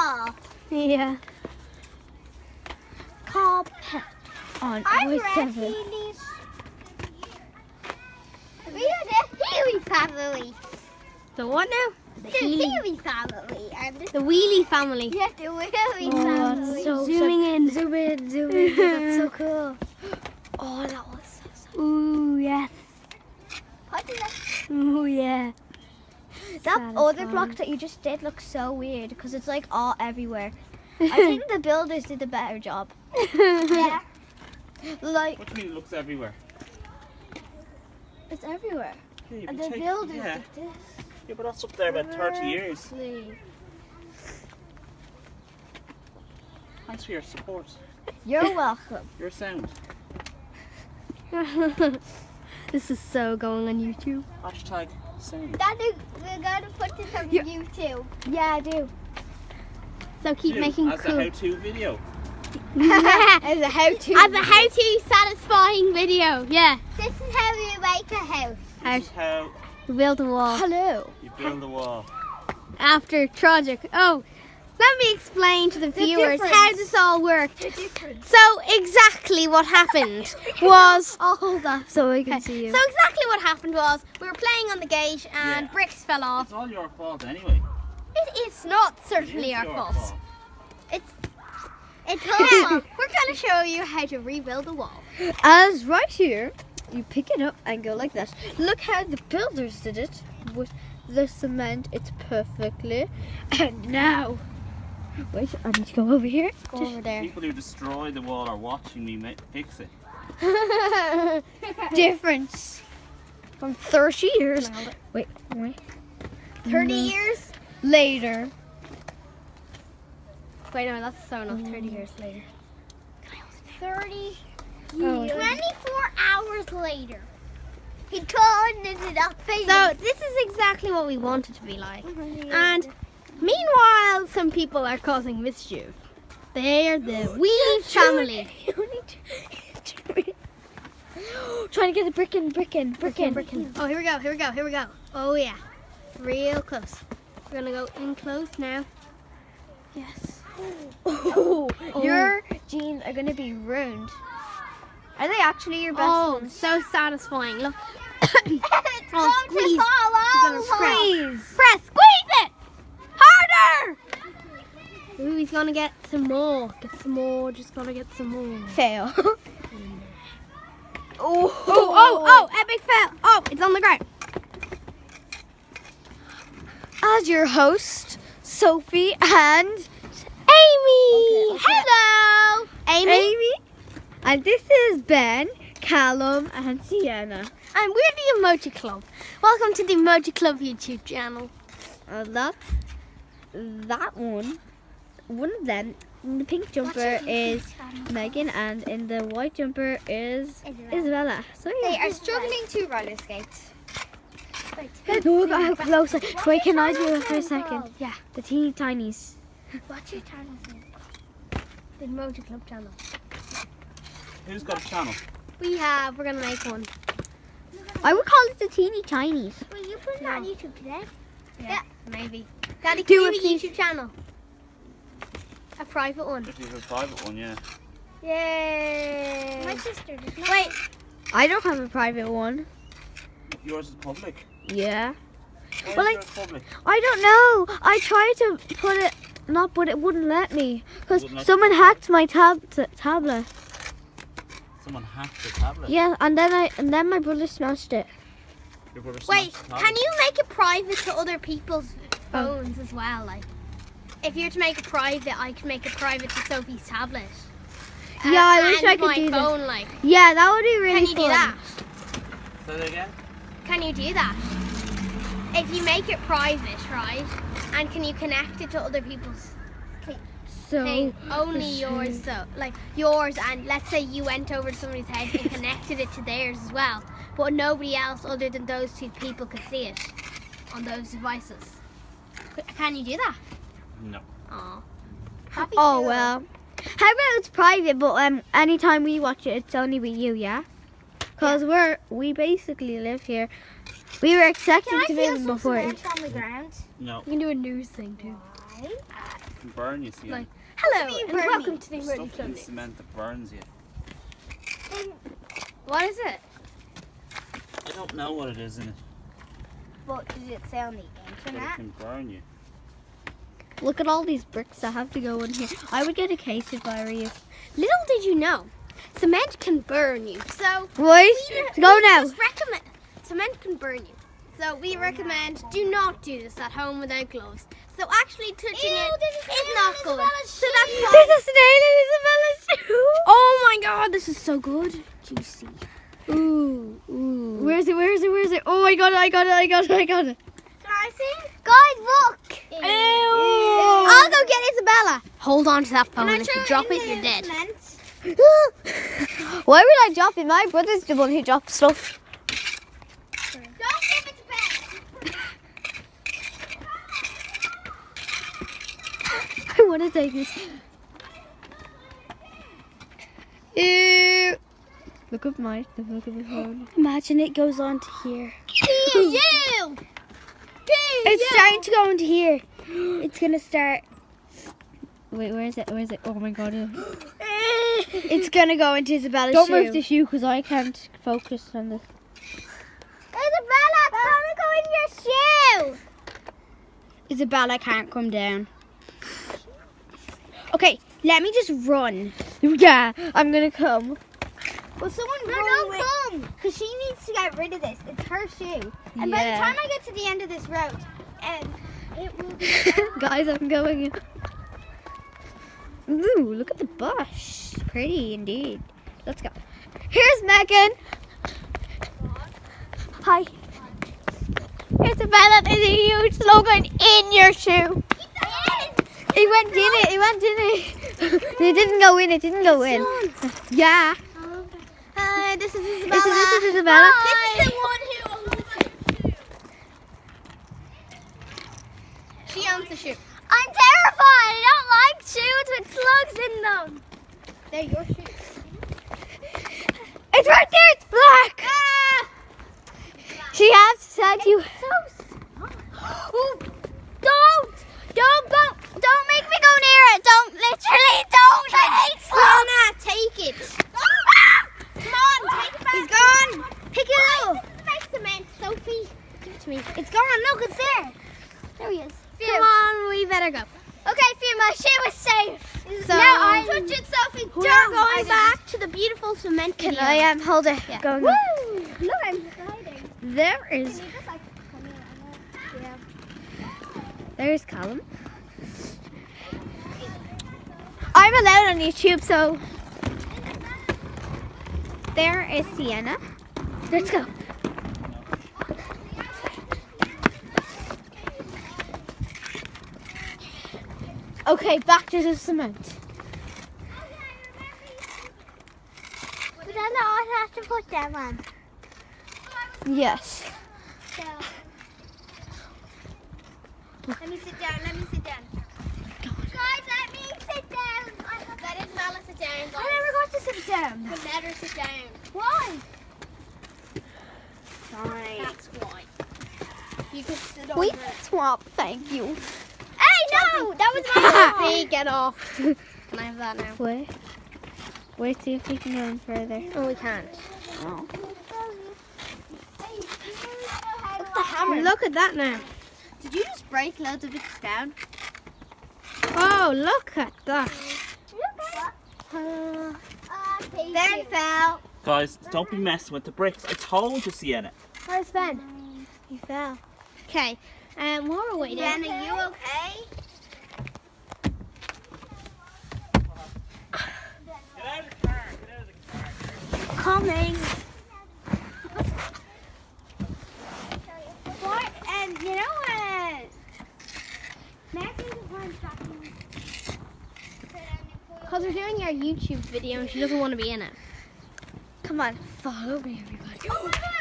wall. Yeah. Carpet. On I'm always ready. 7. We are the Healy family. The what now? The Healy family. And The wheelie family. yeah, the Healy Oh, family. that's so zooming in. Zoom in, zoom in. That's so cool. Oh, that was so. Ooh, yes. Ooh, yeah. That other block that you just did looks so weird because it's like all everywhere. I think the builders did a better job. Yeah. Like, What do you mean it looks everywhere? it's everywhere. Yeah, you've And been the taking- builders yeah. did this. Yeah, but that's up there about 30 years. Seriously. Thanks for your support. You're welcome. Your sound. This is so going on YouTube. Hashtag sound. Daddy, we're going to put this on YouTube. Yeah, I do. So keep Do, making as cool. a how-to video. As a how-to. As a how-to satisfying video. Yeah. This is how you make a house. How This is how to build a wall. Hello. you build a wall. After tragic. Oh, let me explain to the viewers difference. how this all worked. The difference. So exactly what happened was. I'll hold that so I can see you. So exactly what happened was we were playing on the gate and Yeah. bricks fell off. It's all your fault anyway. It's not certainly It's our your fault. It's our fault. We're going to show you how to rebuild a wall. As right here, you pick it up and go like this. Look how the builders did it with the cement. It's perfectly. And now, wait, I need to go over here. Go over there. People who destroy the wall are watching me fix it. Difference from 30 years. Wait. 30 years? Later. Wait, no, that's so not 30 years later. 30 Oh. 24 hours later. He turned it up. So this is exactly what we want it to be like. And meanwhile, some people are causing mischief. They're the Wheelie family. Trying to get a brick in. Oh, here we go. Oh yeah, real close. We're gonna go in close now. Yes. Oh, your jeans are gonna be ruined. Are they actually your best Oh, ones? so satisfying. Look. It's Oh, squeeze. fall You're over. gonna Press, squeeze it harder. Ooh, he's gonna get some more. Just gotta get some more. Fail. Oh, epic fail. Oh, it's on the ground. As your host, Sophie and Amy. Okay. Hello. Amy. And this is Ben, Callum, and Sienna. And we're the Emoji Club. Welcome to the Emoji Club YouTube channel. That's that one. One of them. In the pink jumper is Megan, and in the white jumper is Isabella. So yeah. They are struggling to roller skate. Look how close. Wait, can I do it for a second? Yeah, The teeny tinies. What's your channel name? the Emoji Club channel. Who's got a channel? We're gonna make one. I would call it the teeny tinies. Will you put it on YouTube today? Yeah, maybe. Daddy, Do can you it, have a please. YouTube channel? A private one. If you have a private one, yeah. Yay! My sister does not. Wait, I don't have a private one. Yours is public. Yeah. Why Well, is yours public? I don't know. I tried to put it, but it wouldn't let me. Because Wouldn't let someone you? hacked my tablet. Someone hacked the tablet. Yeah, and then my brother smashed it. Your brother wait. smashed the Can tablet. you make it private to other people's phones as well? Like, if you're to make it private, I can make it private to Sophie's tablet. Yeah, I wish and I could my do that. phone, like, Yeah, that would be really can you fun. do that? Say that again? Can you do that? If you make it private, right? And can you connect it to other people's So thing? Only yours, so like yours, and let's say you went over to somebody's house and connected it to theirs as well, but nobody else other than those two people could see it on those devices. Can you do that? No. Oh. Oh well. How about it's private, but anytime we watch it, it's only with you, yeah? Cause we basically live here. We were expecting Can I to feel move some before. cement on the ground? No. You can do a news thing too. can burn you, see. Like, hello, What do you and mean burn welcome me? to the There's Emoji stuff in Club. cement that burns you. What is it? I don't know what it is in it, What did it say on the but it internet? can burn you. Look at all these bricks that have to go in here. I would get a case if I were you. Little did you know, cement can burn you. So Right? Go now. just recommend cement can burn you. So we recommend do not do this at home without gloves. So actually touching it is not good. So that's why. There's a snail in Isabella's shoe. Oh my god, this is so good. Juicy. Ooh, ooh. Where is it? Where is it? Where is it? Oh, I got it! I got it! I got it! I got it! Can I see? Guys, look! I'll go get Isabella. Hold on to that phone. Can I If you throw drop in it, you're the dead. cement? Why would I drop it? My brother's the one who drops stuff. Don't give it to Ben. I want to take this. Ew. Look at my the look of the phone. Imagine it goes on to here. You! It's starting to go into here. It's gonna start. Wait, where is it? Where is it? Oh my god! It's gonna go into Isabella's Don't shoe. move the shoe because I can't focus on this. Isabella, it's gonna go in your shoe! Isabella can't come down. Okay, let me just run. Yeah, I'm gonna come. Well, someone don't come! Because she needs to get rid of this. It's her shoe. And by the Yeah. time I get to the end of this road, it will be... Guys, I'm going. Ooh, look at the bush. Pretty indeed. Let's go. Here's Megan. Hi. Isabella, there's a huge slogan in your shoe. It went in it. It went in it. It didn't go in. It didn't go in. Yeah. Hi, this is Isabella. This is Isabella. This is the one who... She owns the shoe. I'm terrified. I don't like shoes with slugs in them. They're your shoes. It's right there. It's black. She has said you. Ooh, don't make me go near it. Don't, literally, don't. I hate slugs. Anna, take it. Come on, take it back. He's gone. Pick it up. This is my cement, Sophie. Give it to me. It's gone. Look, it's there. There he is. Come on, we better go. Okay, Phew, my shoe is safe. So- now I touch it, Sophie. We're Don't. going back to the beautiful cement Can video. I hold it? Yeah. Going. Woo! Look, I'm sliding. There is. Can you just like come here on that? Yeah. There's Callum. I'm allowed on YouTube, so there is Sienna. Let's go. Okay, back to the cement. But then I have to put them on. Yes. So. Let me sit down. Let me sit down. Guys, let me sit down. Let Isabella sit down, guys. I never got to sit down. But let her sit down. Why? Fine. That's why. You can sit We over it. swap, thank you. Hey, no! That was my Sophie, get off. Can I have that now? Wait. Wait, see if we can go in further. Oh, we can't. Oh. What's the hammer? Look at that now. Did you just break loads of bits down? Oh, look at that. There it fell. Guys, don't be messing with the bricks. I told you, Sienna. Where's Ben? He fell. Okay, while we're waiting. Ben, are you okay? Get out of the car. Get out of the car. Coming. What? And you know what? Because we're doing our YouTube video and she doesn't want to be in it. Come on, follow me, everybody. Oh my God,